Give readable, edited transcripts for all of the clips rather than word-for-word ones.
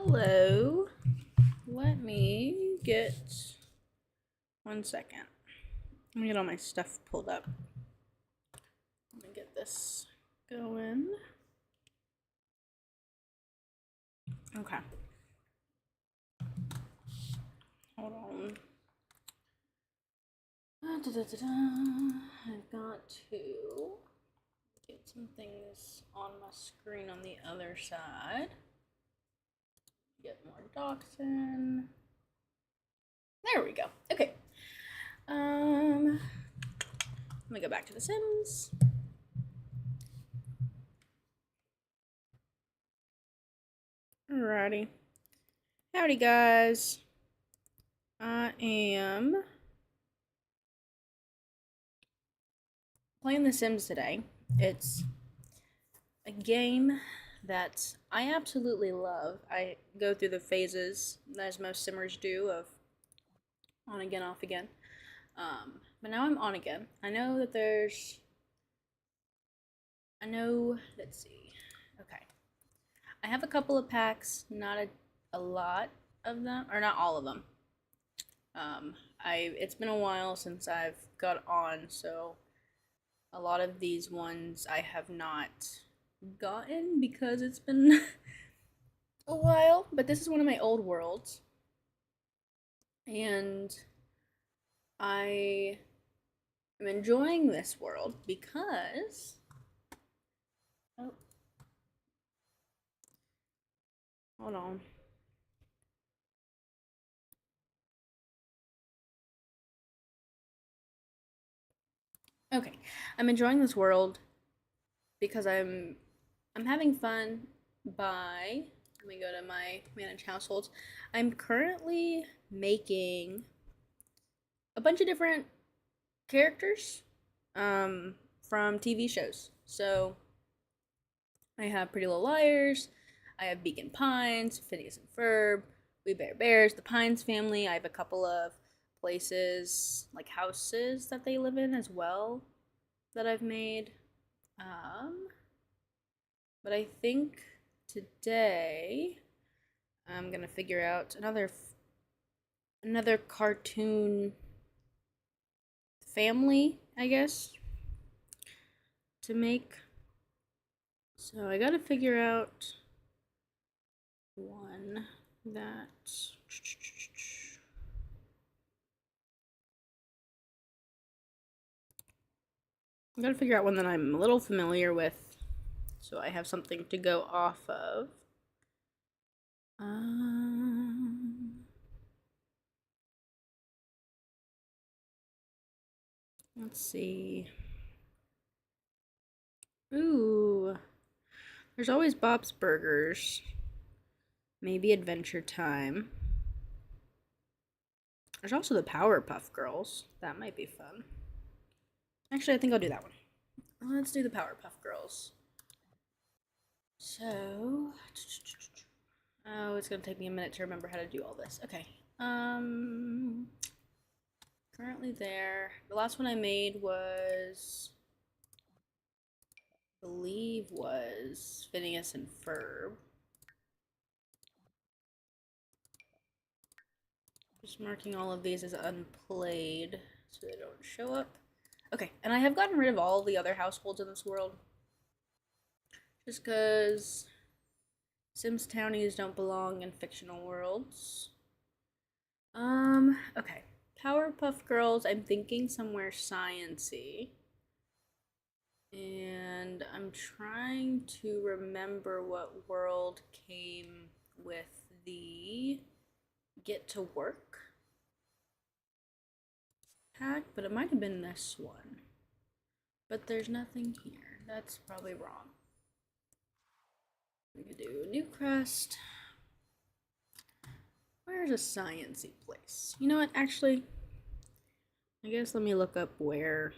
Hello. Let me get 1 second. Let me get all my stuff pulled up. Let me get this going. Okay. Hold on. I've got to get some things on my screen on the other side. Get more docs in. There we go. Okay. Let me go back to The Sims. Alrighty. Howdy, guys. I am playing The Sims today. It's a game that I absolutely love. I go through the phases, as most Simmers do, of on again, off again. But now I'm on again. Let's see. Okay. I have a couple of packs, not a lot of them, or not all of them. It's been a while since I've got on, so a lot of these ones I have not gotten because it's been a while. But this is one of my old worlds, and I am enjoying this world because hold on. Okay, I'm enjoying this world because I'm having fun by, let me go to my manage households. I'm currently making a bunch of different characters from TV shows. So I have Pretty Little Liars, I have Beacon Pines, Phineas and Ferb, We Bear Bears, the Pines family. I have a couple of places, like houses that they live in as well, that I've made. But I think today I'm gonna figure out another cartoon family, I guess, to make. So I gotta figure out one that I gotta figure out one that I'm a little familiar with, so I have something to go off of. Let's see. Ooh, there's always Bob's Burgers. Maybe Adventure Time. There's also the Powerpuff Girls. That might be fun. Actually, I think I'll do that one. Let's do the Powerpuff Girls. So, oh, it's gonna take me a minute to remember how to do all this. Okay. Currently there. The last one I made was, I believe, was Phineas and Ferb. Just marking all of these as unplayed so they don't show up. Okay, and I have gotten rid of all the other households in this world. Just because Sims townies don't belong in fictional worlds. Okay. Powerpuff Girls, I'm thinking somewhere science-y. And I'm trying to remember what world came with the Get to Work pack, but it might have been this one. But there's nothing here. That's probably wrong. We could do New Crest. Where's a science-y place? You know what, actually, I guess let me look up where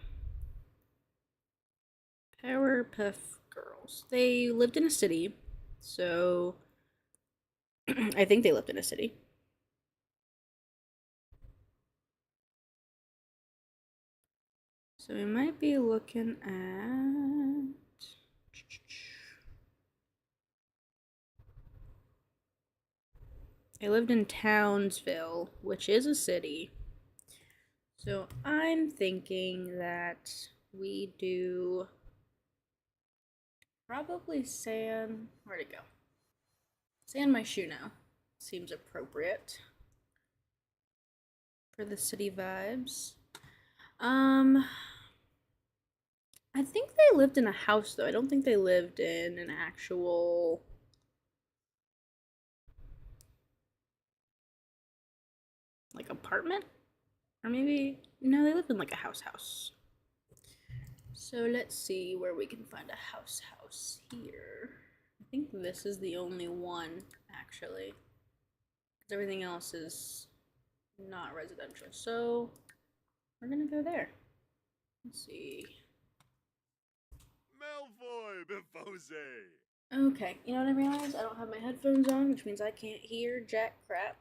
Powerpuff Girls. They lived in a city, so I think they lived in a city. So we might be looking at I lived in Townsville, which is a city. So I'm thinking that we do probably sand. Where'd it go? Sand my shoe now. Seems appropriate for the city vibes. I think they lived in a house though. I don't think they lived in an actual like apartment. Or maybe no, they lived in like a house. So let's see where we can find a house here. I think this is the only one actually. Because everything else is not residential. So we're gonna go there. Let's see. Malfoy Bifose. Okay, you know what I realized? I don't have my headphones on, which means I can't hear jack crap.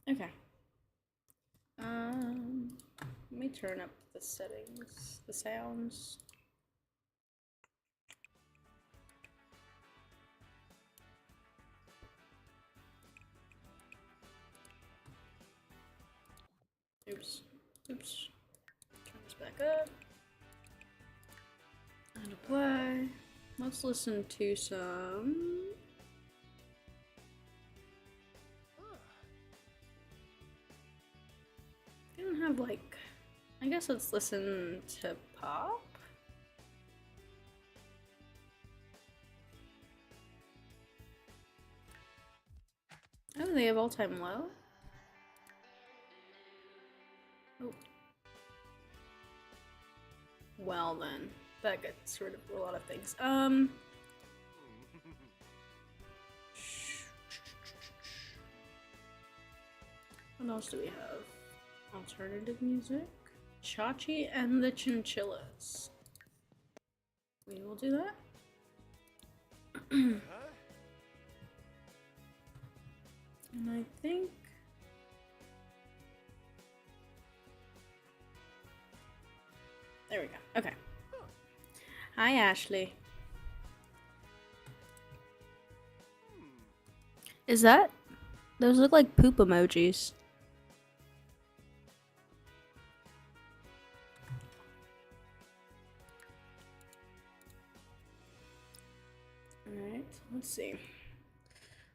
Okay. Let me turn up the settings, the sounds. Oops. Oops. Turn this back up. And apply. Let's listen to some. I don't have like. I guess let's listen to pop. Oh, they have all time low? Oh. Well then. That gets rid of a lot of things. What else do we have? Alternative music? Chachi and the Chinchillas. We will do that. And I think there we go. Okay. Hi, Ashley. Is that? Those look like poop emojis. Alright, let's see.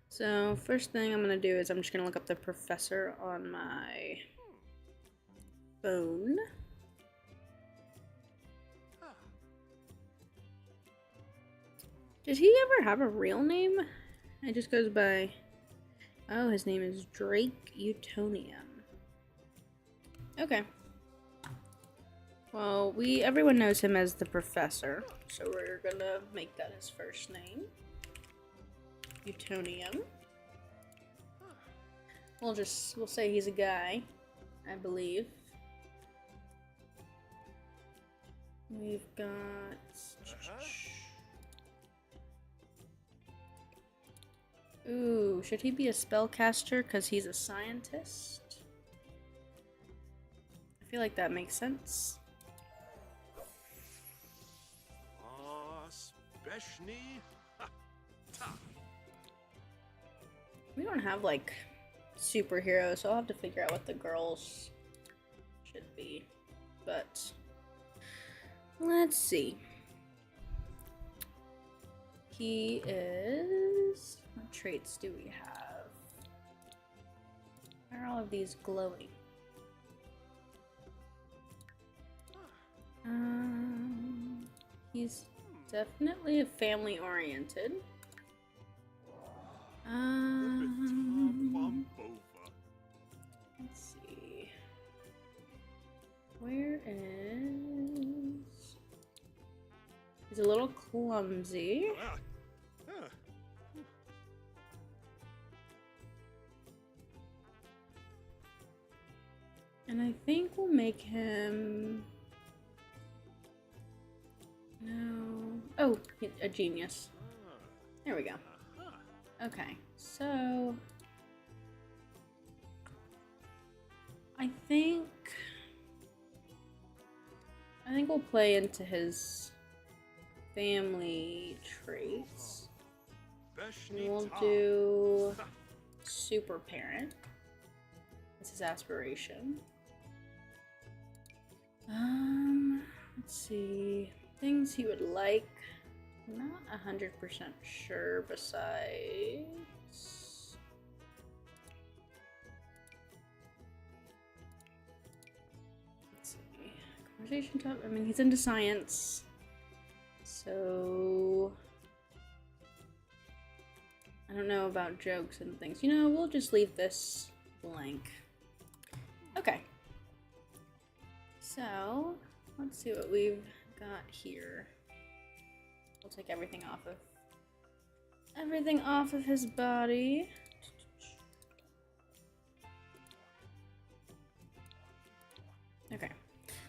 So, first thing I'm gonna do is I'm just gonna look up the professor on my phone. Does he ever have a real name? It just goes by. Oh, his name is Drake Utonium. Okay. Well, everyone knows him as the professor, so we're gonna make that his first name. Utonium. We'll say he's a guy, I believe. We've got. Ooh, should he be a spellcaster because he's a scientist? I feel like that makes sense. We don't have like superheroes, so I'll have to figure out what the girls should be. But let's see. He is. What traits do we have? Why are all of these glowing? He's definitely a family oriented. Let's see. Where is... He's a little clumsy. And I think we'll make him... No... Oh, a genius. There we go. Okay, so... I think we'll play into his family traits. And we'll do super parent. This is aspiration. Let's see. Things he would like. I'm not 100% sure besides. Let's see. Conversation top. I mean, he's into science. So. I don't know about jokes and things. You know, we'll just leave this blank. Okay. So, let's see what we've got here. We'll take everything off of his body. Okay.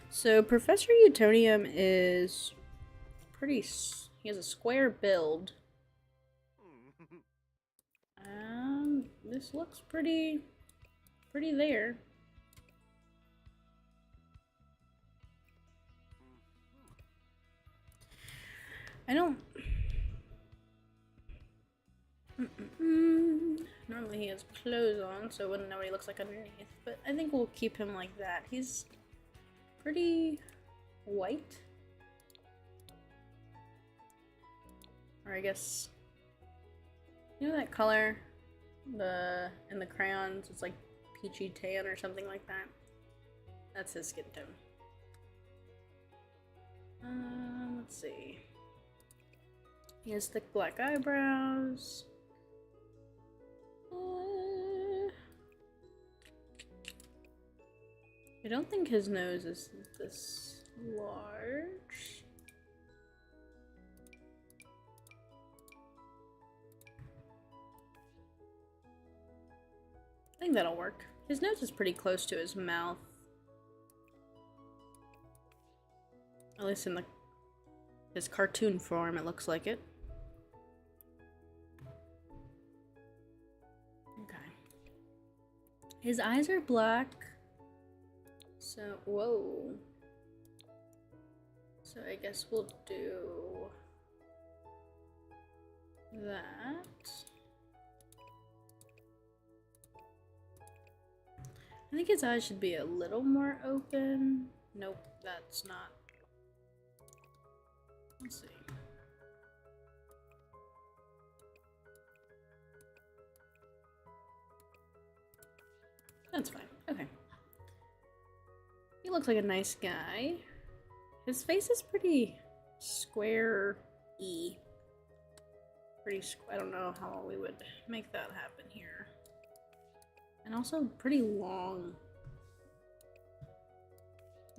So Professor Utonium is pretty, he has a square build. This looks pretty there. I don't... Normally he has clothes on, so I wouldn't know what he looks like underneath, but I think we'll keep him like that. He's pretty white. Or I guess... You know that color? In the crayons, it's like peachy tan or something like that. That's his skin tone. Let's see. He has thick black eyebrows. I don't think his nose is this large. I think that'll work. His nose is pretty close to his mouth. At least in his cartoon form, it looks like it. Okay. His eyes are black. So, whoa. So I guess we'll do that. I think his eyes should be a little more open. Nope, that's not. Let's see. That's fine. Okay. He looks like a nice guy. His face is pretty square-y. I don't know how we would make that happen here. And also pretty long.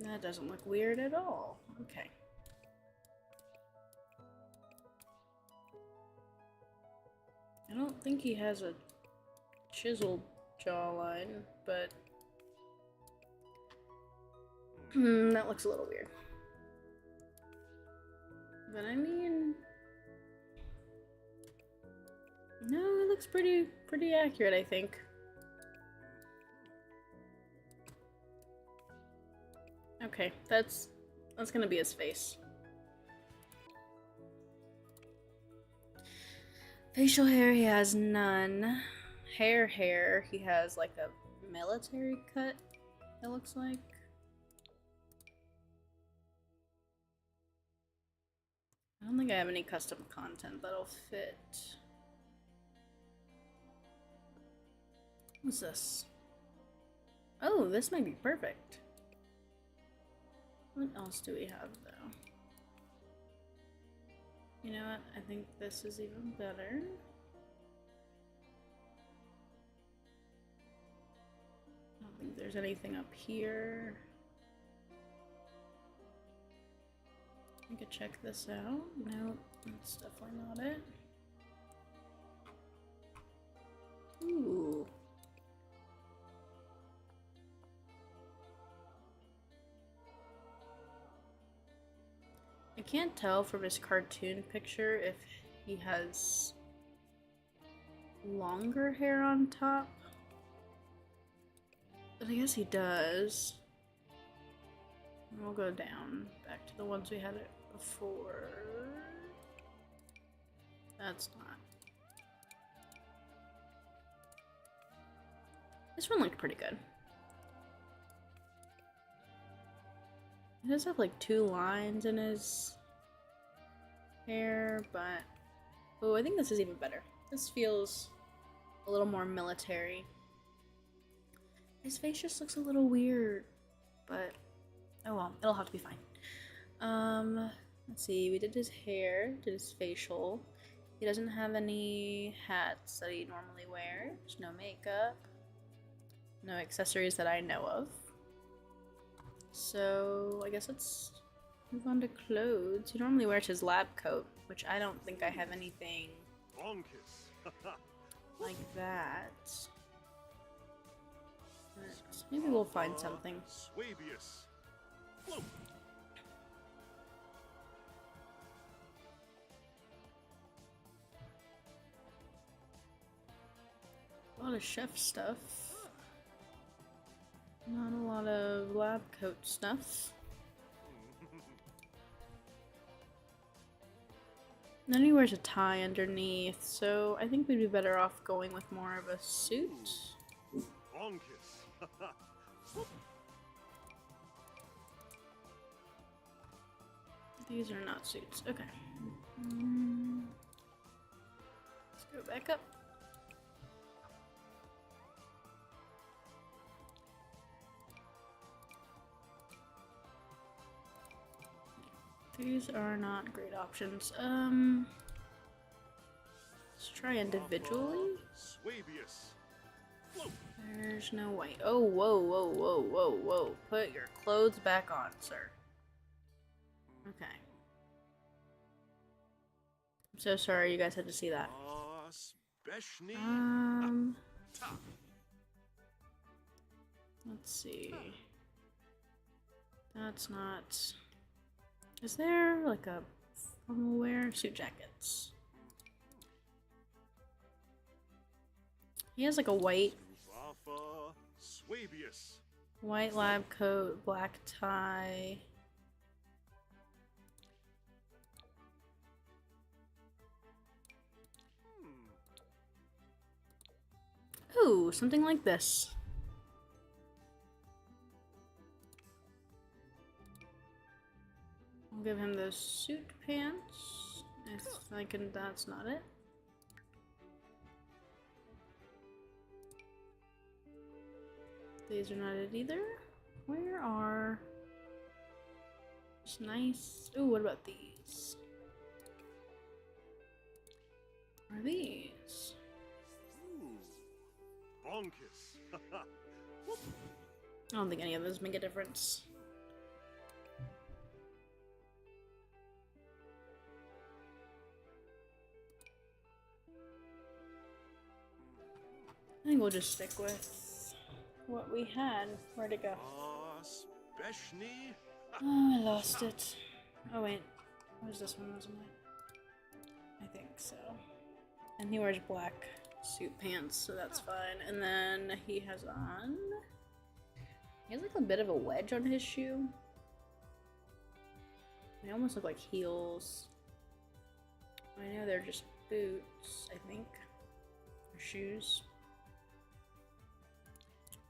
That doesn't look weird at all. Okay. I don't think he has a chiseled jawline, but that looks a little weird. But I mean, no, it looks pretty accurate, I think. Okay, that's gonna be his face. Facial hair, he has none. Hair, he has like a military cut, it looks like. I don't think I have any custom content that'll fit. What's this? Oh, this might be perfect. What else do we have, though? You know what? I think this is even better. I don't think there's anything up here. I could check this out. Nope, that's definitely not it. Ooh. I can't tell from his cartoon picture if he has longer hair on top. But I guess he does. And we'll go down back to the ones we had before. That's not. This one looked pretty good. He does have like 2 lines in his hair, but oh, I think this is even better. This feels a little more military. His face just looks a little weird, but oh well, it'll have to be fine. Let's see, we did his hair, did his facial. He doesn't have any hats that he normally wears, no makeup, no accessories that I know of. So I guess let's move on to clothes. He normally wears his lab coat, which I don't think I have anything like that. But maybe we'll find something. A lot of chef stuff. Not a lot of lab coat stuff. And then he wears a tie underneath, so I think we'd be better off going with more of a suit. These are not suits. Okay. Let's go back up. These are not great options. Let's try individually. There's no way. Oh, whoa, whoa, whoa, whoa, whoa. Put your clothes back on, sir. Okay. I'm so sorry you guys had to see that. Let's see. That's not... Is there like a formal wear? Suit jackets. He has like a white lab coat, black tie. Ooh, something like this. I'll give him those suit pants. If I can, that's not it. These are not it either. Where are... It's nice. Ooh, what about these? What are these? I don't think any of those make a difference. I think we'll just stick with what we had. Where'd it go? Oh, I lost it. Oh wait, where's this one? Wasn't it? I think so. And he wears black suit pants, so that's fine. And then he has on... He has like a bit of a wedge on his shoe. They almost look like heels. I know they're just boots, I think. Or shoes.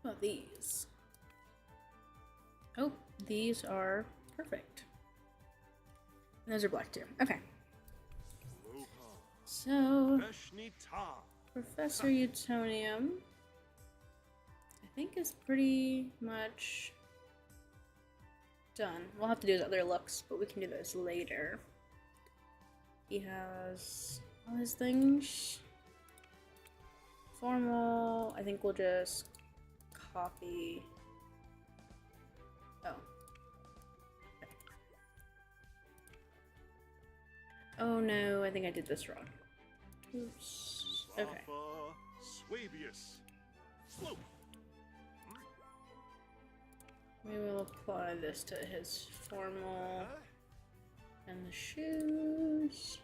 What about these? Oh, these are perfect. And those are black too. Okay. So, Professor Utonium, I think is pretty much done. We'll have to do his other looks, but we can do those later. He has all his things. Formal, I think we'll just copy. Oh. Okay. Oh no, I think I did this wrong. Oops. Okay. We will apply this to his formal and the shoes.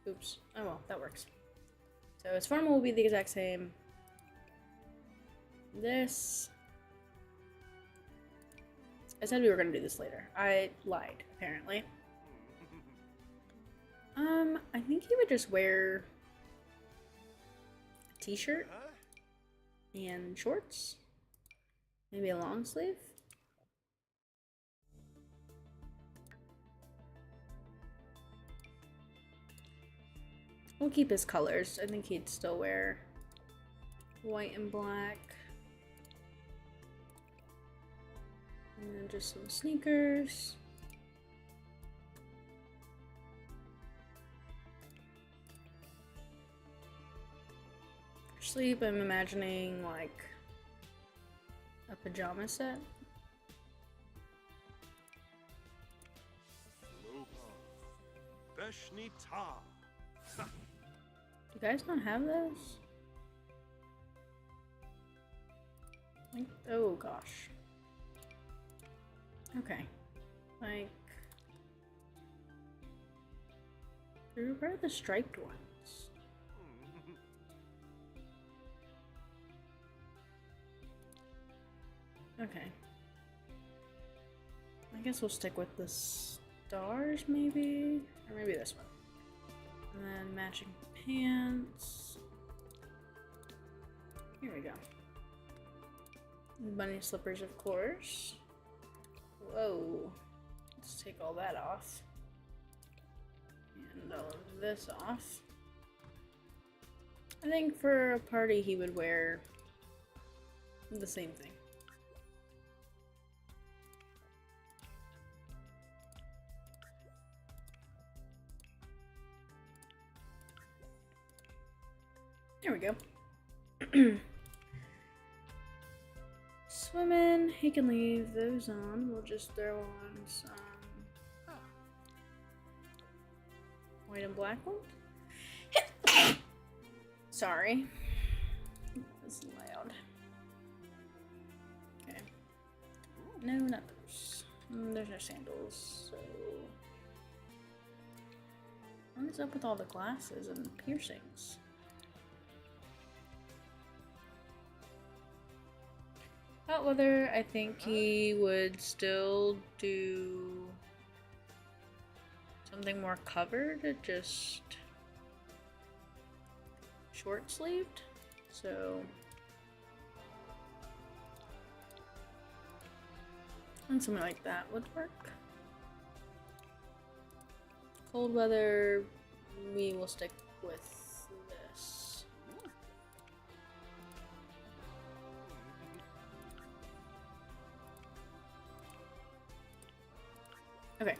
Oops. Oh well, that works. So his formal will be the exact same. This. I said we were gonna do this later. I lied, apparently. I think he would just wear a t-shirt. And shorts. Maybe a long sleeve. We'll keep his colors. I think he'd still wear white and black. And then just some sneakers. For sleep, I'm imagining like a pajama set. Do you guys not have those? Like, oh gosh. Okay. Like, where are the striped ones? Okay. I guess we'll stick with the stars, maybe? Or maybe this one. And then matching pants. Here we go. Bunny slippers, of course. Whoa. Let's take all that off. And all of this off. I think for a party he would wear the same thing. There we go. Swimming, he can leave those on. We'll just throw on some white and black ones. Sorry. It's loud. Okay. No, not those. There's no sandals, so... What is up with all the glasses and piercings? Hot weather, I think he would still do something more covered, just short sleeved, so and something like that would work. Cold weather, we will stick with this. Okay,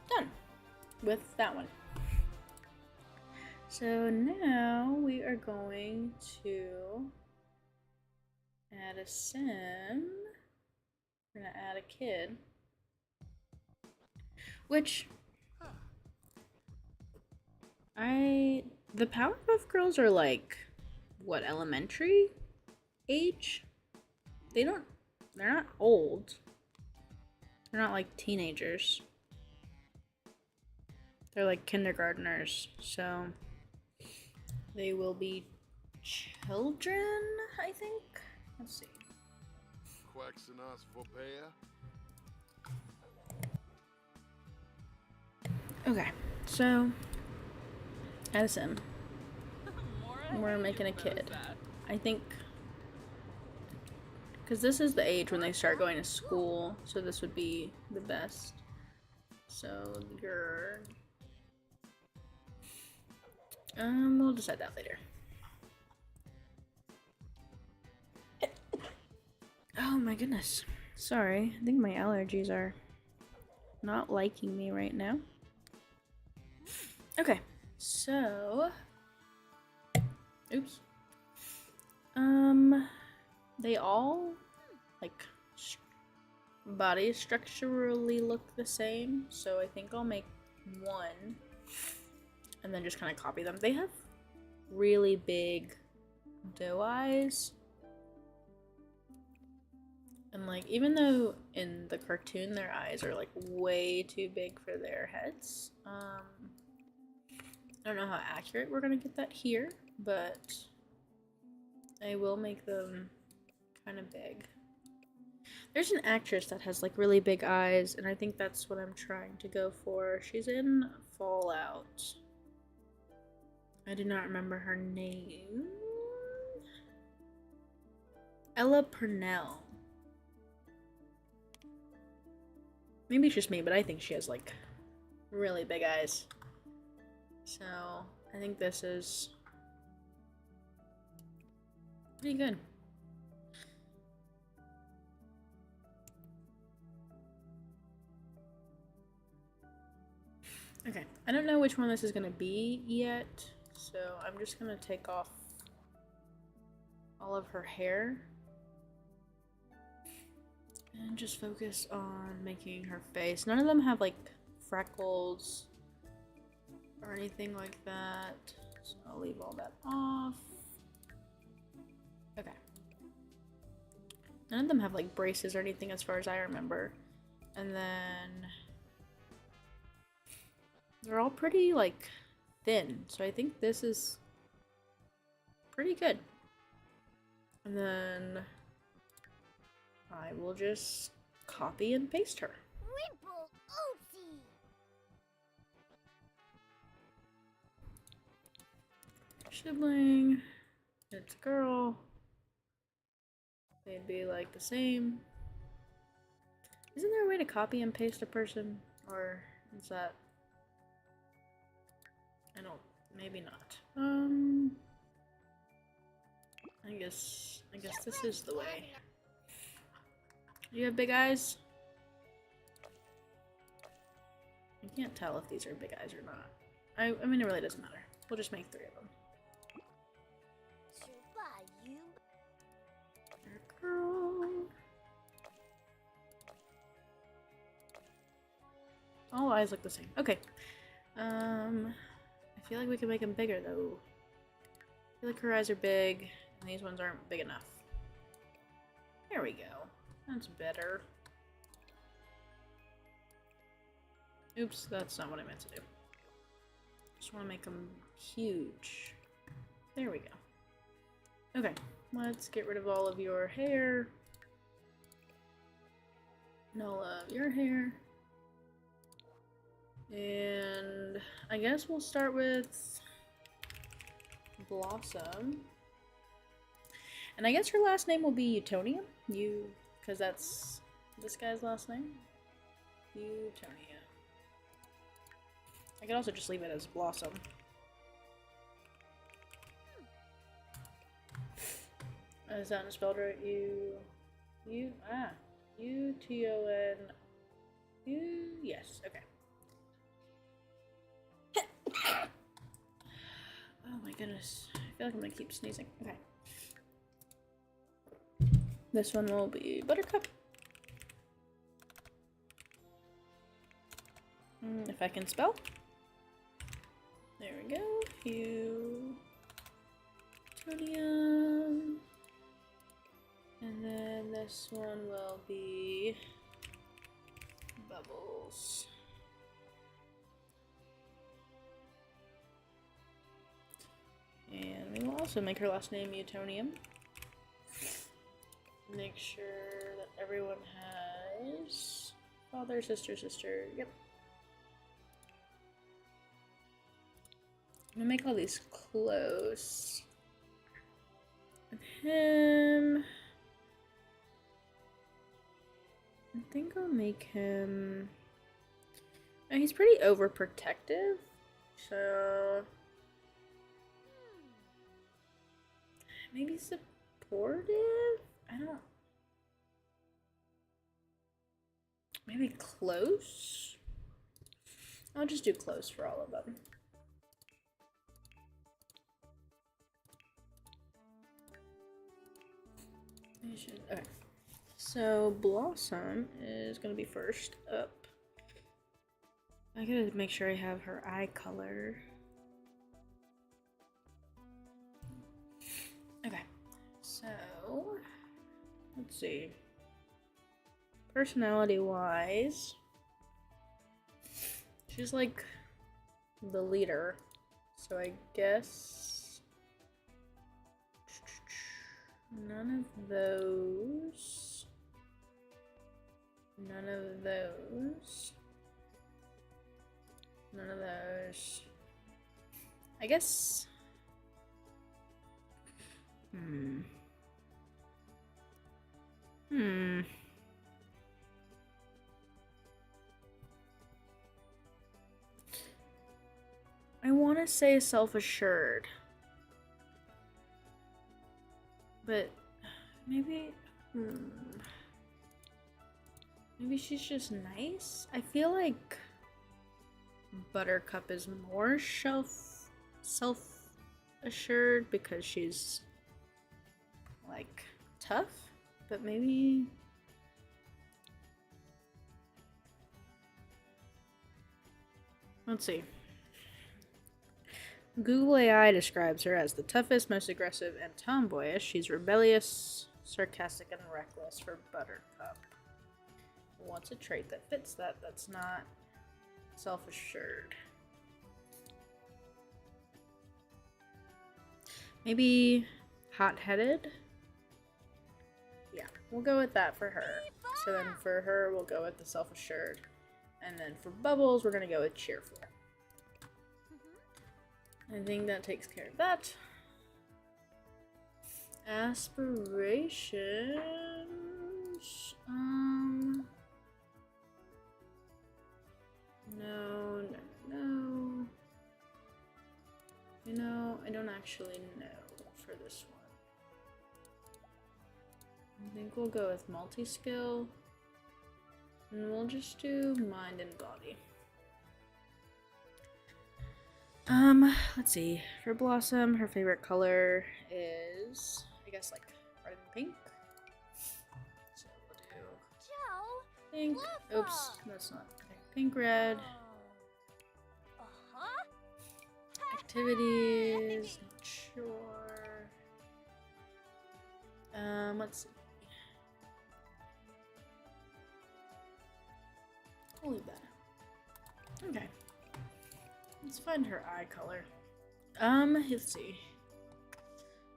done with that one. So now we are going to add a sim. We're gonna add a kid, which the Powerpuff Girls are like, what, elementary age? They're not old. They're not like teenagers. They're like kindergartners, so they will be children, I think. Let's see. Okay, so Edison, we're making a kid. I think because this is the age when they start going to school, so this would be the best. So you're we'll decide that later. Oh my goodness. Sorry, I think my allergies are not liking me right now. Okay, so oops. They all like body structurally look the same, so I think I'll make one and then just kind of copy them. They have really big doe eyes, and like even though in the cartoon their eyes are like way too big for their heads, I don't know how accurate we're gonna get that here, but I will make them kind of big. There's an actress that has like really big eyes, and I think that's what I'm trying to go for. She's in Fallout. I do not remember her name. Ella Purnell. Maybe it's just me, but I think she has like really big eyes. So I think this is pretty good. Okay, I don't know which one this is gonna be yet, so I'm just gonna take off all of her hair and just focus on making her face. None of them have like freckles or anything like that, so I'll leave all that off. Okay. None of them have like braces or anything as far as I remember. And then they're all pretty like thin, so I think this is pretty good. And then I will just copy and paste her. Ripple Oopsie. Sibling, it's a girl. They'd be like the same. Isn't there a way to copy and paste a person? Or is that... I don't... maybe not. I guess this is the way. You have big eyes? I can't tell if these are big eyes or not. I mean, it really doesn't matter. We'll just make 3 of them. Girl. All eyes look the same. Okay. I feel like we can make them bigger though. I feel like her eyes are big, and these ones aren't big enough. There we go. That's better. Oops, that's not what I meant to do. Just want to make them huge. There we go. Okay, let's get rid of all of your hair. And all of your hair. And I guess we'll start with Blossom. And I guess her last name will be Utonium. Because that's this guy's last name. Utonia. I could also just leave it as Blossom. Is that spelled right? U-T-O-N. Yes, okay. Oh my goodness. I feel like I'm gonna keep sneezing. Okay. This one will be Buttercup. If I can spell. There we go. Plutonium. And then this one will be Bubbles. And we will also make her last name Utonium. Make sure that everyone has father, sister, sister. Yep. I'm gonna make all these close. And him. I think I'll make him. Oh, he's pretty overprotective, so maybe supportive? I don't. Maybe close? I'll just do close for all of them. Okay. So Blossom is gonna be first up. I gotta make sure I have her eye color. Okay, so let's see. Personality wise, she's like the leader, so I guess none of those. None of those. None of those. I guess. Hmm. I want to say self-assured. But maybe... Hmm. Maybe she's just nice? I feel like Buttercup is more self-assured because she's like tough, but maybe let's see. Google AI describes her as the toughest, most aggressive, and tomboyish. She's rebellious, sarcastic, and reckless for Buttercup. What's a trait that fits that? That's not self-assured. Maybe hot-headed? Yeah, we'll go with that for her. So then for her, we'll go with the self-assured. And then for Bubbles, we're going to go with cheerful. I think that takes care of that. Aspirations. No. You know, I don't actually know for this one. I think we'll go with multi-skill. And we'll just do mind and body. Let's see. For Blossom, her favorite color is, I guess, like red and pink. So we'll do pink. Oops, that's not okay. Pink, red. Activities. Not sure. Let's see. I'll leave that. Okay. Let's find her eye color. Let's see.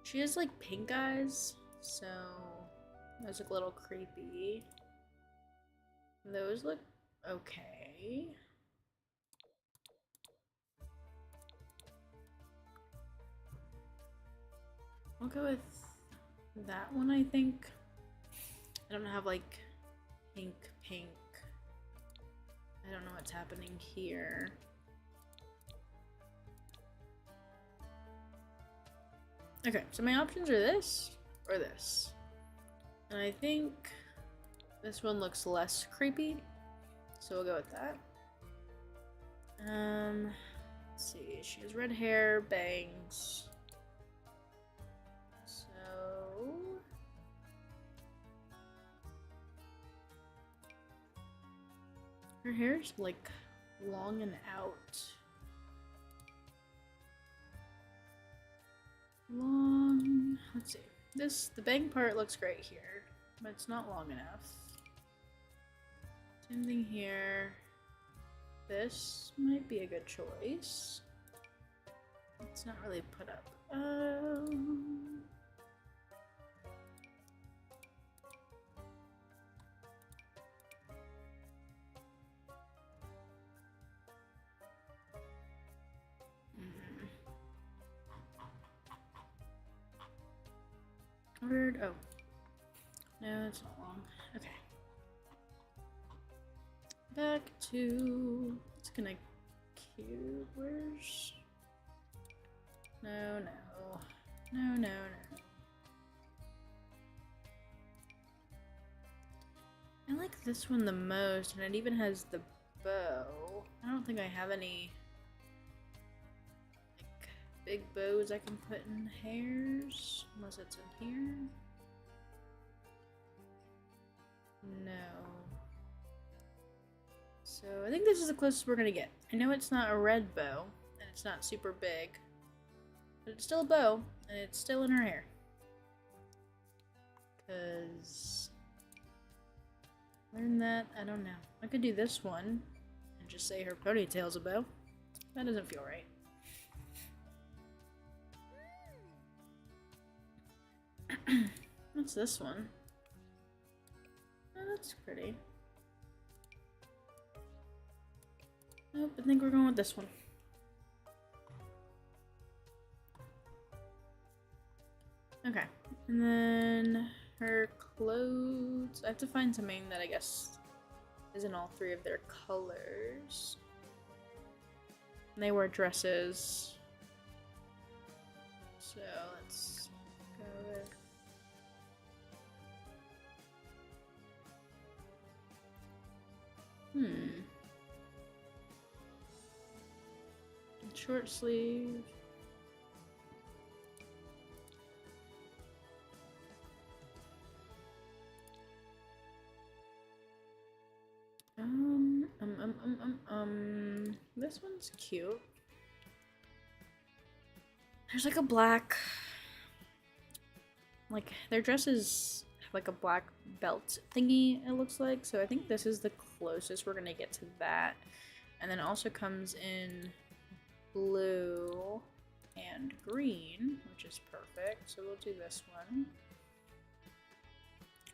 She has like pink eyes, so those look a little creepy. Those look okay. I'll go with that one, I think. I don't have like pink. I don't know what's happening here. Okay, so my options are this or this. And I think this one looks less creepy, so we'll go with that. Let's see, she has red hair, bangs. So her hair's like long and out. Let's see. The bang part looks great here, but it's not long enough. Same thing here. This might be a good choice. It's not really put up. Weird. Oh. No, it's not long. Okay. Back to... It's gonna... Where's... No. I like this one the most, and it even has the bow. I don't think I have any... like, big bows I can put in hairs, unless it's in here. No. So I think this is the closest we're gonna get. I know it's not a red bow, and it's not super big, but it's still a bow, and it's still in her hair. Cause learn that, I don't know. I could do this one and just say her ponytail's a bow. That doesn't feel right. What's this one? Oh, that's pretty. Nope, I think we're going with this one. Okay, and then her clothes. I have to find something that I guess is in all three of their colors. And they wear dresses. So let's go with. Short sleeve. This one's cute. There's like a black, like their dresses have like a black belt thingy, it looks like. So I think this is the closest we're gonna get to that. And then it also comes in blue and green, which is perfect. So we'll do this one.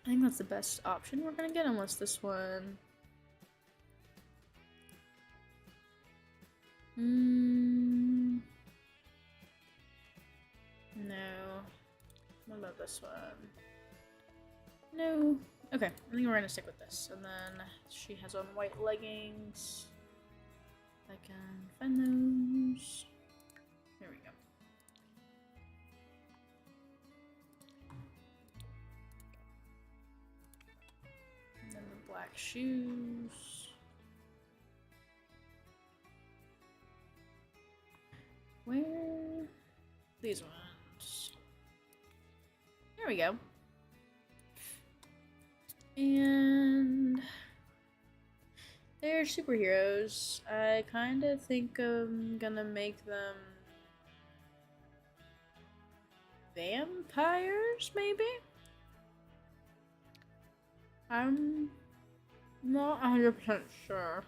I think that's the best option we're gonna get, unless this one. No. What about this one? No. Okay, I think we're gonna stick with this. And then she has on white leggings. I can find those. There we go. And then the black shoes. Where? These ones. There we go. And they're superheroes. I kind of think I'm gonna make them vampires, maybe? I'm not 100% sure.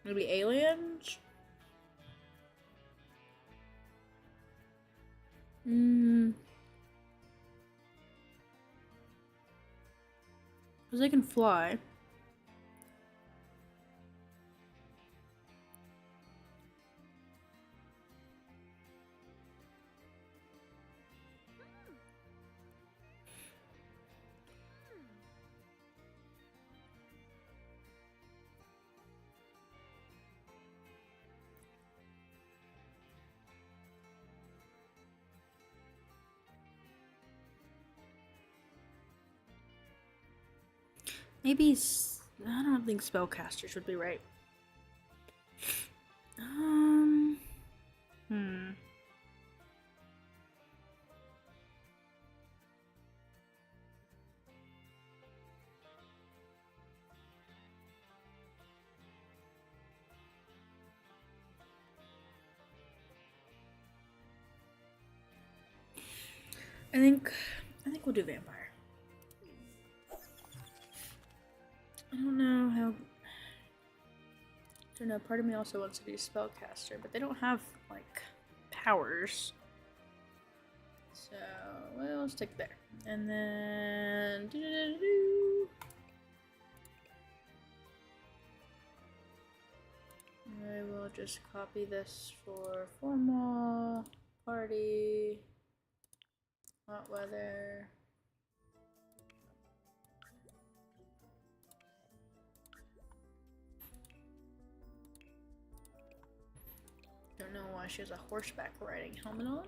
Maybe aliens? Because they can fly. Maybe I don't think spellcasters would be right. I think we'll do vampire. I don't know how. I don't know. Part of me also wants to do spellcaster, but they don't have like powers. So we'll stick there, and then I will just copy this for formal party. Hot weather. Don't know why she has a horseback riding helmet on.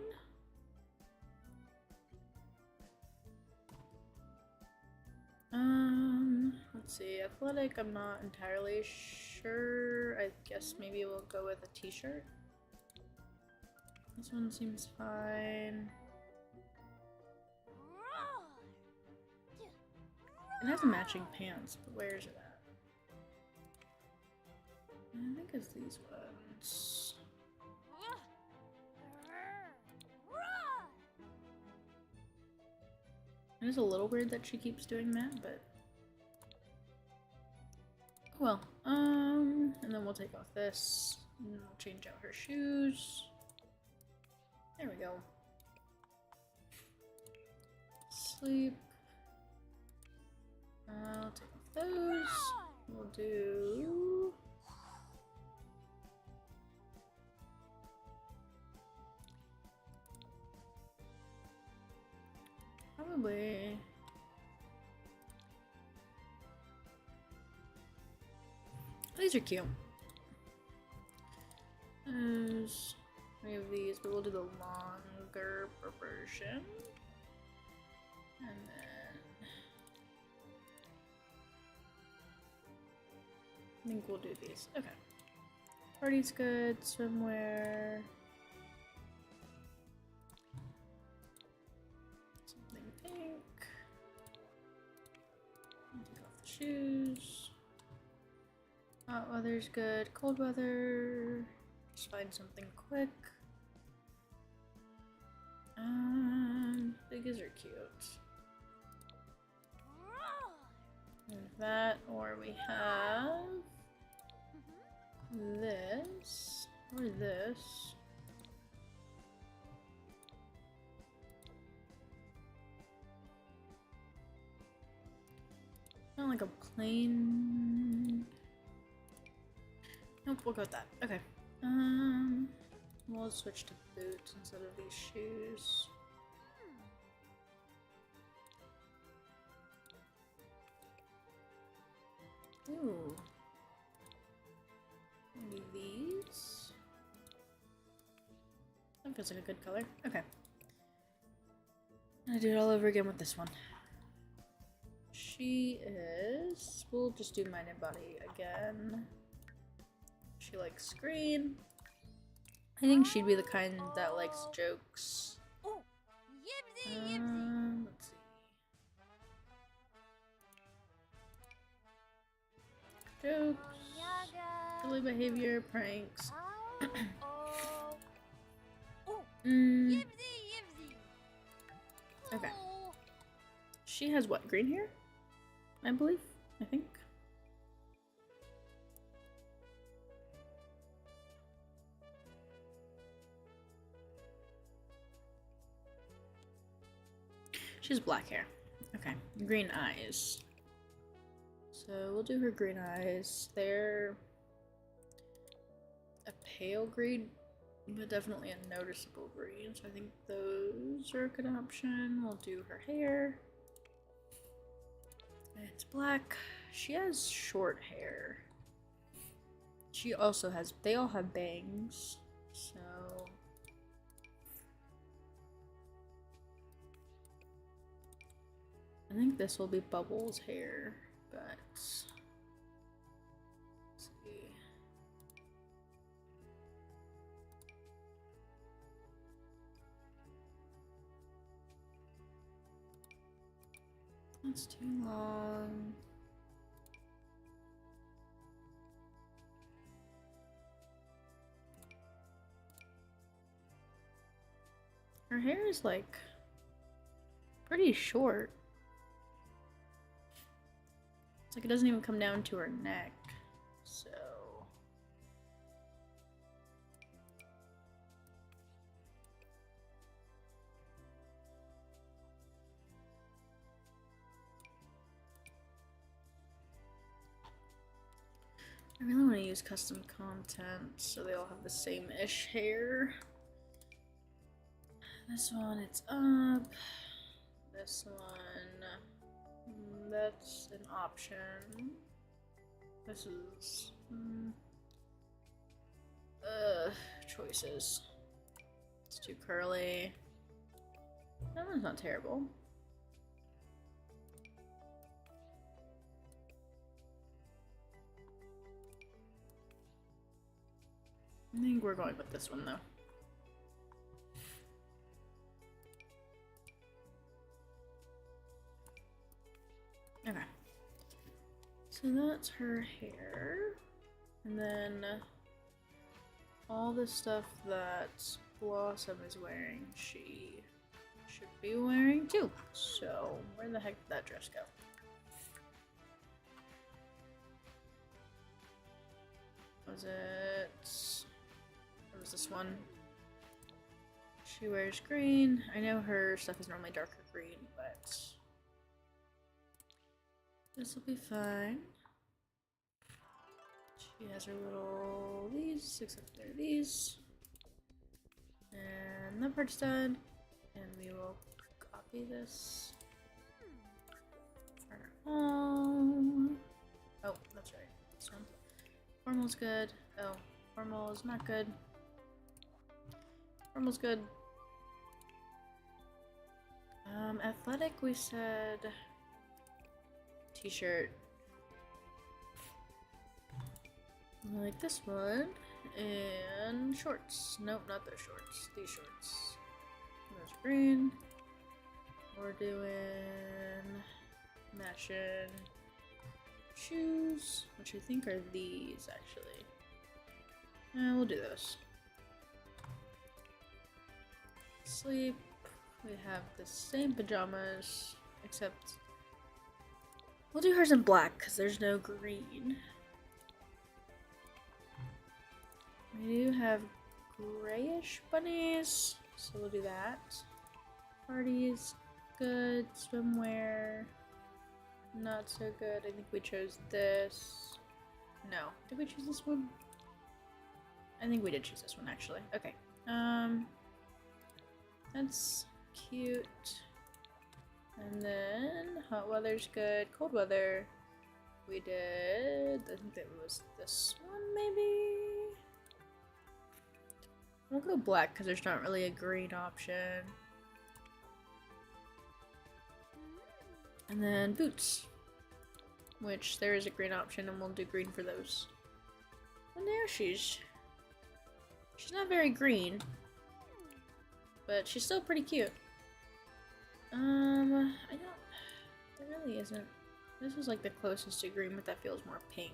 Let's see. Athletic, I'm not entirely sure. I guess maybe we'll go with a t-shirt. This one seems fine. It has matching pants, but where is it at? I think it's these ones. It is a little weird that she keeps doing that, but well, and then we'll take off this, and then we'll change out her shoes. There we go. Sleep. I'll take off those. We'll do. boy. These are cute. There's three of these, but we'll do the longer version. And then I think we'll do these. Okay. Party's good. Swimwear. Something pink. Take off the shoes. Hot weather's good. Cold weather. Just find something quick. Biggies are cute. There's that, or we have this, or this. Not like a plain. Nope, we'll go with that. Okay. We'll switch to boots instead of these shoes. Ooh. Maybe these? That feels like a good color. Okay. I'm gonna do it all over again with this one. She is... We'll just do mind and body again. She likes green. I think she'd be the kind that likes jokes. Oh, yipsy, yipsy. Let's see. Jokes, silly behavior, pranks. Yipsy, yipsy. Okay. She has what? Green hair? I believe. I think. She has black hair. Okay. Green eyes. So we'll do her green eyes. They're a pale green, but definitely a noticeable green. So I think those are a good option. We'll do her hair. It's black. She has short hair. She also has, they all have bangs. So I think this will be Bubbles' hair, but let's see. That's too long. Her hair is like pretty short. It's like it doesn't even come down to her neck. So I really want to use custom content so they all have the same-ish hair. This one, it's up. This one, that's an option. This is, choices. It's too curly. That one's not terrible. I think we're going with this one though. Okay. So that's her hair. And then all the stuff that Blossom is wearing, she should be wearing too. So where the heck did that dress go? Was it... What was this one? She wears green. I know her stuff is normally darker green, but this will be fine. She has her little these, except they're these. And that part's done. And we will copy this Oh, that's right. This one. Formal's good. Oh, formal is not good. Formal's good. Athletic, we said t-shirt. I like this one. And shorts. Nope, not those shorts. These shorts. Those green. We're doing matching shoes, which I think are these actually. We'll do those. Sleep. We have the same pajamas, except we'll do hers in black because there's no green. We do have grayish bunnies, so we'll do that. Parties, good. Swimwear, not so good. I think we chose this. No, did we choose this one? I think we did choose this one actually. Okay. That's cute. And then hot weather's good. Cold weather, we did. I think that was this one maybe. We'll go black because there's not really a green option. And then boots, which there is a green option, and we'll do green for those. And there she's not very green, but she's still pretty cute. There really isn't. This is like the closest to green, but that feels more pink.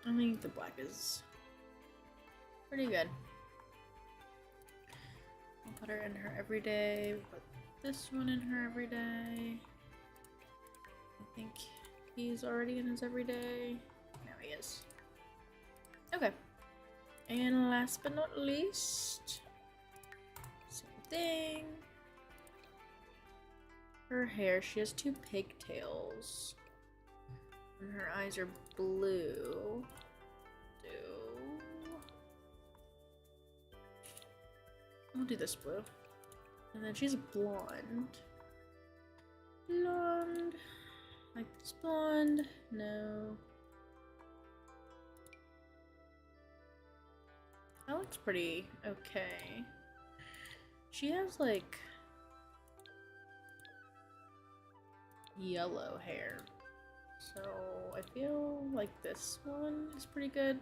I think the black is pretty good. I'll put her in her everyday. We'll put this one in her everyday. I think he's already in his everyday. Now he is. Okay. And last but not least, same thing. Her hair, she has two pigtails. And her eyes are blue. We'll do this blue. And then she's blonde. Blonde. Like this blonde. No. That looks pretty okay. She has like yellow hair. So I feel like this one is pretty good.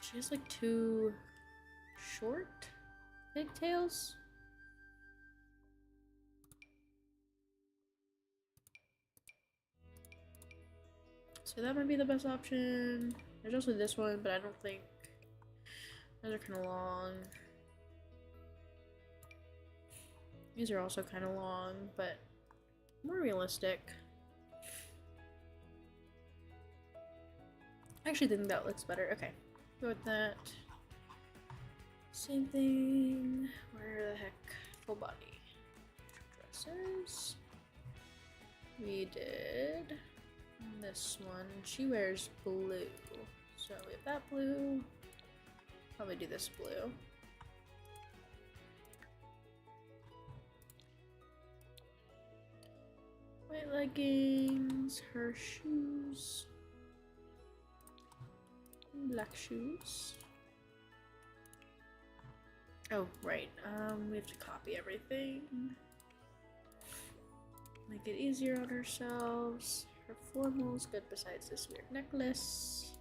She has like two short pigtails. So that might be the best option. There's also this one, but I don't think those are kind of long. These are also kind of long, but more realistic. I actually think that looks better. Okay, go with that. Same thing. Where the heck? Full body. Dresses. We did this one. She wears blue. So we have that blue. Probably do this blue. White leggings, her shoes, black shoes. Oh, right. We have to copy everything. Make it easier on ourselves. Her formal's good besides this weird necklace.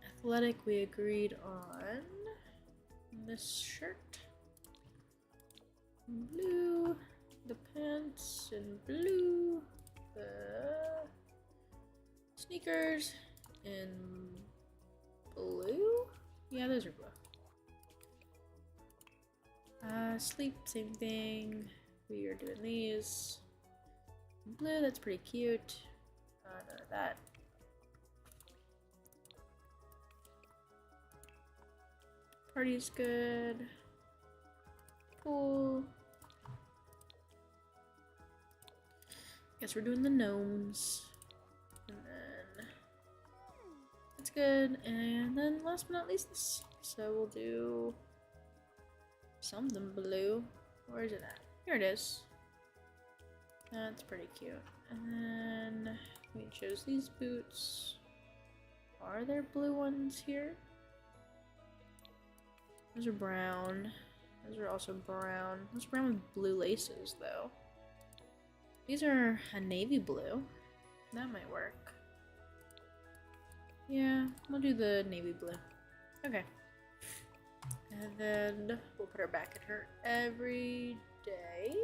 Athletic, we agreed on this shirt. Blue. The pants in blue. The sneakers in blue? Yeah, those are blue. Sleep, same thing. We are doing these. In blue, that's pretty cute. None of that. Party's good. Pool. Guess we're doing the gnomes. And then that's good. And then last but not least, this. So we'll do something blue. Where is it at? Here it is. That's pretty cute. And then we chose these boots. Are there blue ones here? Those are brown. Those are also brown. Those are brown with blue laces, though. These are a navy blue. That might work. Yeah, we'll do the navy blue. Okay. And then we'll put her back in her every day.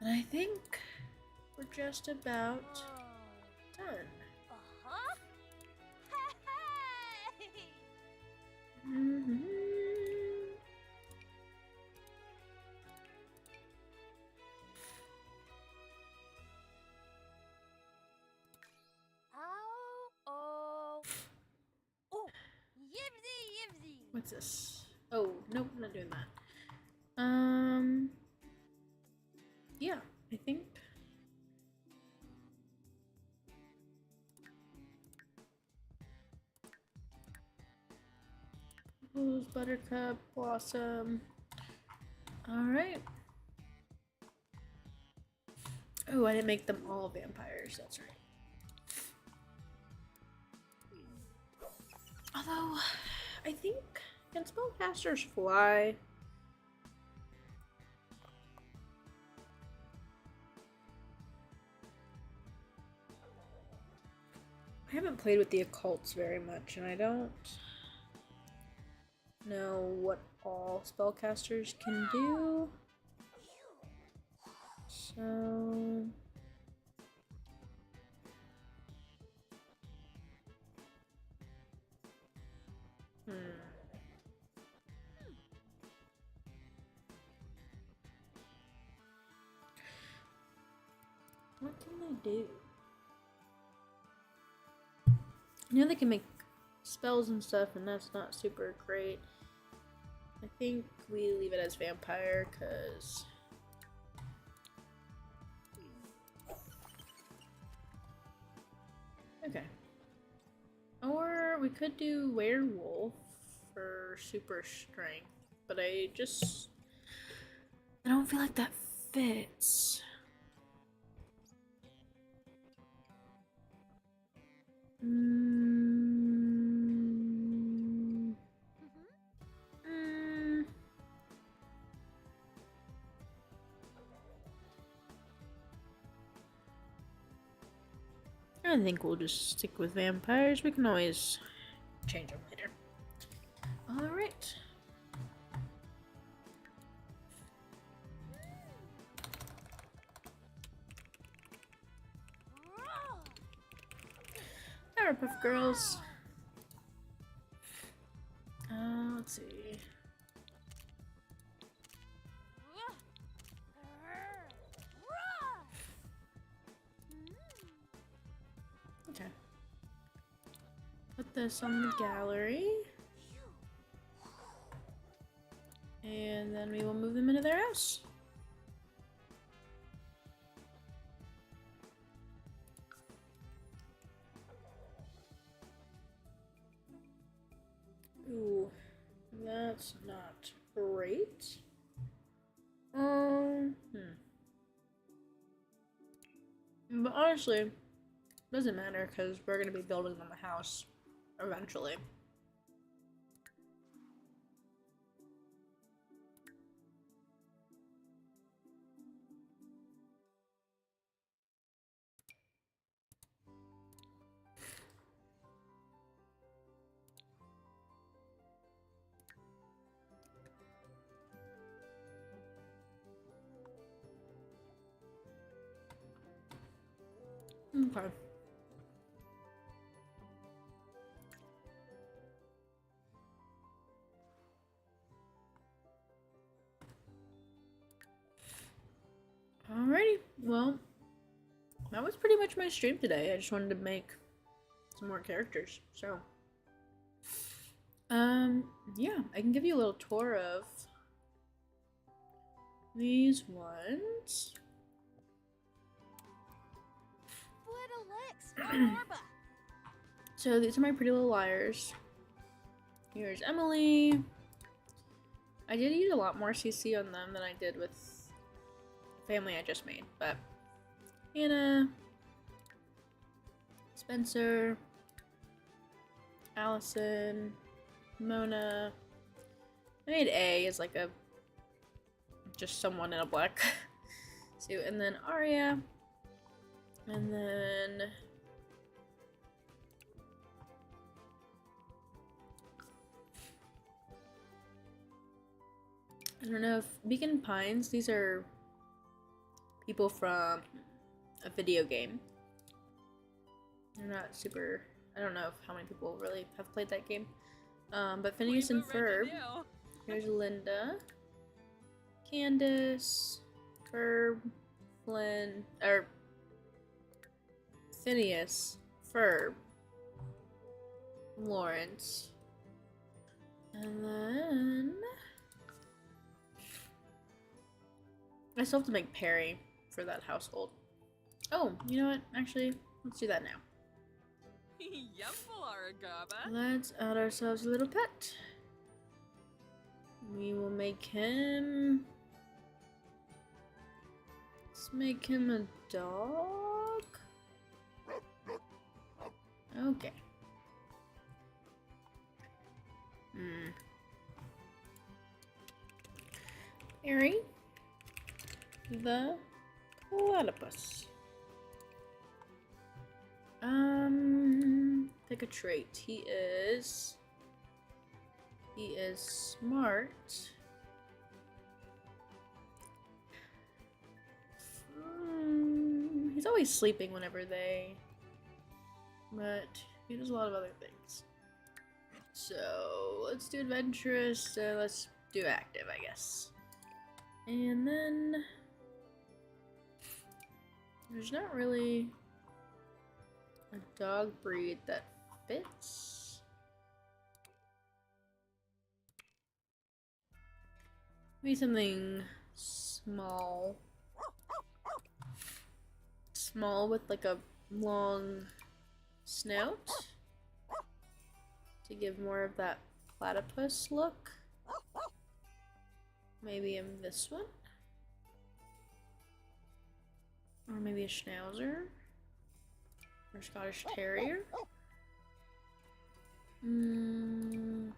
And I think we're just about done. Uh-huh. Hey! Ow, oh. Oh, yibsy, yibsy. What's this? Oh, nope, I'm not doing that. Yeah, I think. Rose, Buttercup, Blossom. Alright. Oh, I didn't make them all vampires, that's right. Although, I think, can spellcasters fly? I haven't played with the occults very much, and I don't know what all spellcasters can do. So... What can they do? I know they can make spells and stuff, and that's not super great. I think we leave it as vampire, because... Okay. Or we could do werewolf for super strength, but I don't feel like that fits. I think we'll just stick with vampires. We can always change them later. Alright. Powerpuff Girls. Let's see. Okay. Put this on the gallery. And then we will move them into their house. Ooh, that's not great. But honestly, doesn't matter because we're gonna be building them a house eventually. Okay. Alrighty, well, that was pretty much my stream today. I just wanted to make some more characters, so. Yeah, I can give you a little tour of these ones. Norba. So these are my Pretty Little Liars. Here's Emily. I did use a lot more CC on them than I did with the family I just made, but Hannah, Spencer, Allison, Mona. I made A as like a just someone in a black suit, and then Arya, and then I don't know if Beacon Pines. These are people from a video game. They're not super. I don't know how many people really have played that game. But Phineas and Ferb. Here's Linda, Candace, Ferb, Flynn, or Phineas, Ferb, Lawrence, and then I still have to make Perry for that household. Oh, you know what? Actually, let's do that now. Let's add ourselves a little pet. We will make him... Let's make him a dog. Okay. Harry the platypus. Pick a trait. He is smart. He's always sleeping whenever they, but he does a lot of other things. So let's do adventurous. Let's do active, I guess. And then there's not really a dog breed that fits. Maybe something small. Small with like a long snout to give more of that platypus look. Maybe this one. Or maybe a Schnauzer. Or Scottish Terrier. Ooh,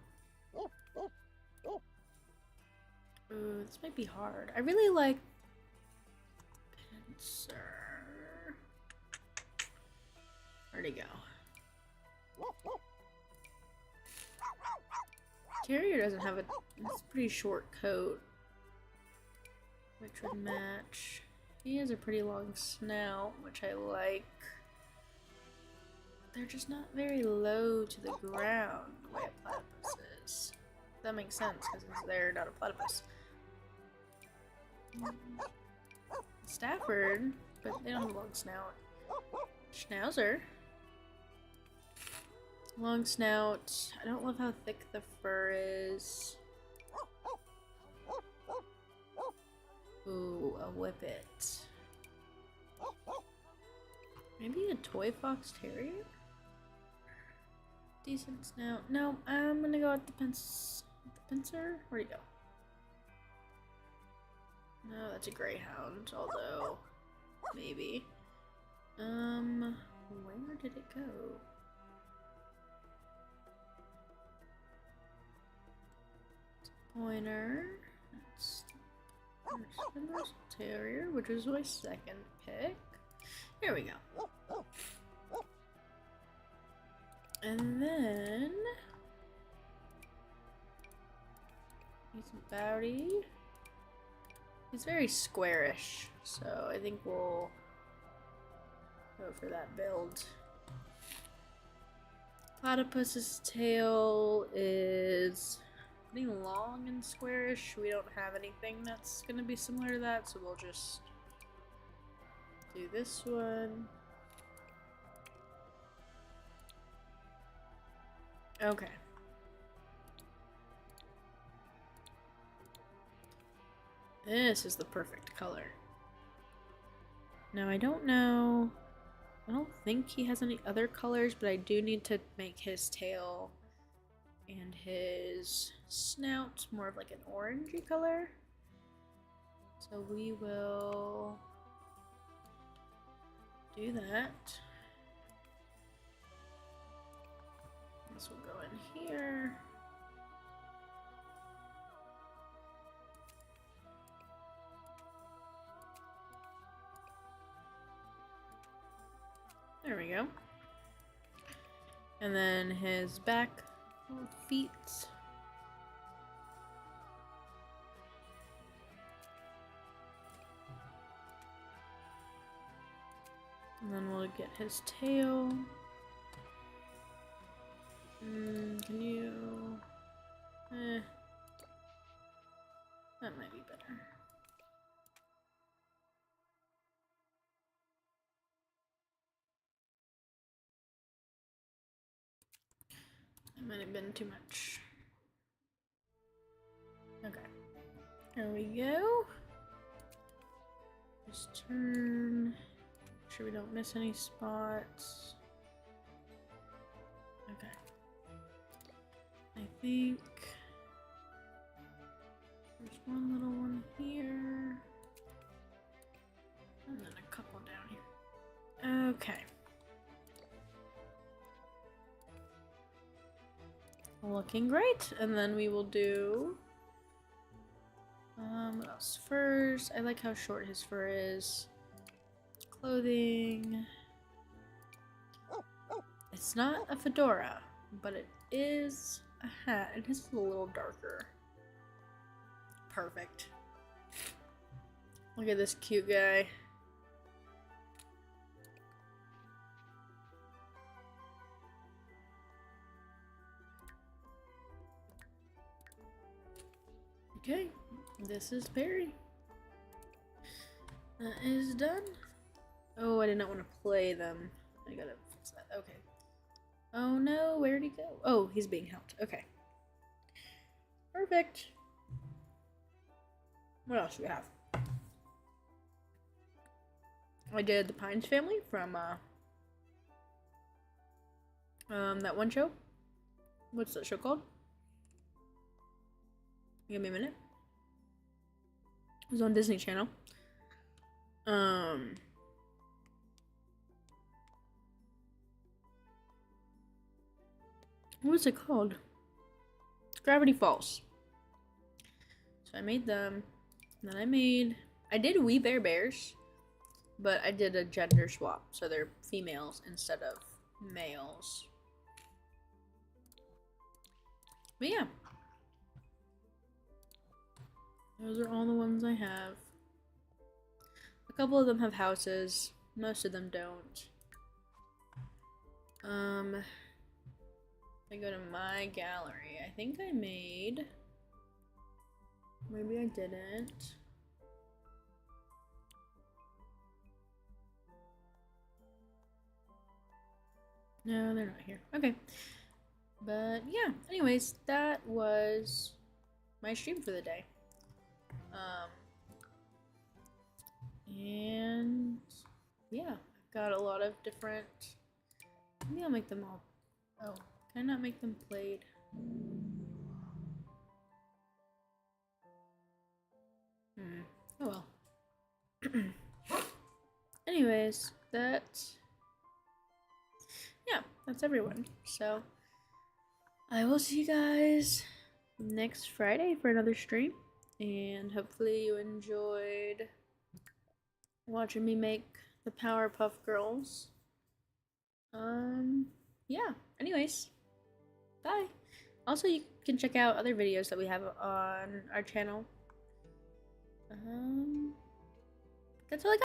this might be hard. I really like Pincer. Where'd he go? Terrier doesn't have it's a pretty short coat, which would match. He has a pretty long snout, which I like. They're just not very low to the ground the way a platypus is. That makes sense because they're not a platypus. Stafford, but they don't have a long snout. Schnauzer. Long snout. I don't love how thick the fur is. Ooh, a whippet. Maybe a toy fox terrier? Decent snout. No, I'm gonna go with the pincer. Where'd he go? No, that's a greyhound, although maybe. Where did it go? Pointer. That's Terrier, which was my second pick. Here we go. And then he's Bowdy. He's very squarish, so I think we'll go for that build. Platypus's tail is pretty long and squarish. We don't have anything that's gonna be similar to that, so we'll just do this one. Okay. This is the perfect color. Now I don't know I don't think he has any other colors, but I do need to make his tail and his snout more of like an orangey color. So we will do that. This will go in here. There we go. And then his back feet. And then we'll get his tail. Can you... that might be better. That might have been too much. Okay. There we go. Just turn. Make sure we don't miss any spots. Okay. I think there's one little one here. And then a couple down here. Okay. Looking great. And then we will do what else? Furs. I like how short his fur is. Clothing. It's not a fedora, but it is a hat. It is a little darker. Perfect. Look at this cute guy. Okay, this is Perry. That is done. Oh, I did not want to play them. I gotta fix that. Okay. Oh no, where'd he go? Oh, he's being helped. Okay. Perfect. What else do we have? I did the Pines family from that one show. What's that show called? Give me a minute. It was on Disney Channel. What was it called? Gravity Falls. So I made them. And then I did We Bare Bears, but I did a gender swap, so they're females instead of males. But yeah. Those are all the ones I have. A couple of them have houses. Most of them don't. I go to my gallery. I think I made... Maybe I didn't. No, they're not here. Okay. But yeah, anyways, that was my stream for the day. And yeah, I've got a lot of different... Maybe I'll make them all... Oh, can I not make them played? Oh well. Anyways, that's everyone. So I will see you guys next Friday for another stream, and hopefully you enjoyed watching me make the Powerpuff Girls. Yeah. Anyways, bye. Also, you can check out other videos that we have on our channel. That's all I got.